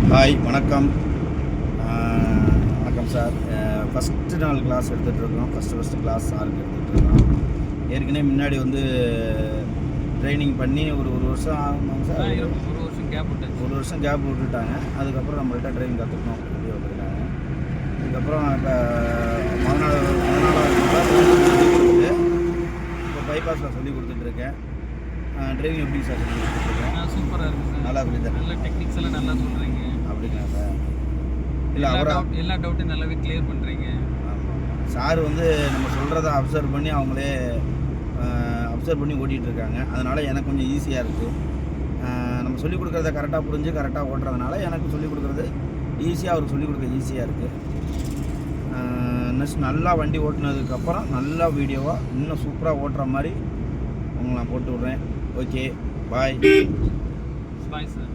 Hi வணக்கம். வணக்கம் sir. First நாள் கிளாஸ் எடுத்துகிட்ருக்கோம். ஃபஸ்ட்டு கிளாஸ் சாருக்கு எடுத்துகிட்ருக்கோம். ஏற்கனவே முன்னாடி வந்து ட்ரைனிங் பண்ணி ஒரு வருஷம் ஆகுமாங்க சார். ஒரு வருஷம் கேப் விட்டுட்டாங்க. அதுக்கப்புறம் நம்மள்கிட்ட ட்ரைனிங் கற்றுக்கணும் அப்படி வந்துருக்காங்க. அதுக்கப்புறம் இப்போ பதினாலாவது கிளாஸ் கொடுத்துட்டு இப்போ பைபாஸில் சொல்லி கொடுத்துட்ருக்கேன். ட்ரைவிங் எப்படி சார் சொல்லி கொடுத்துட்ருக்கேன்? சூப்பராக இருக்குது சார். நல்லா சொல்லி தரேன். நல்ல டெக்னிக்ஸ் எல்லாம் நல்லா சொல்கிறீங்க. அப்படிங்களா சார்? இல்லை எல்லா டவுட்டும் நல்லாவே கிளியர் பண்ணுறீங்க. ஆமாம், சார் வந்து நம்ம சொல்கிறத அப்சர்வ் பண்ணி அவங்களே அப்சர்வ் பண்ணி ஓட்டிகிட்ருக்காங்க. அதனால் எனக்கு கொஞ்சம் ஈஸியாக இருக்குது. நம்ம சொல்லிக் கொடுக்குறத கரெக்டாக புரிஞ்சு கரெக்டாக ஓட்டுறதுனால எனக்கு சொல்லிக் கொடுக்குறது ஈஸியாக, அவருக்கு சொல்லிக் கொடுக்க ஈஸியாக இருக்குது. நெக்ஸ்ட் நல்லா வண்டி ஓட்டுனதுக்கப்புறம் நல்லா வீடியோவாக இன்னும் சூப்பராக ஓட்டுற மாதிரி உங்களை நான் போட்டு விட்றேன். ஓகே, பாய். Bye sir.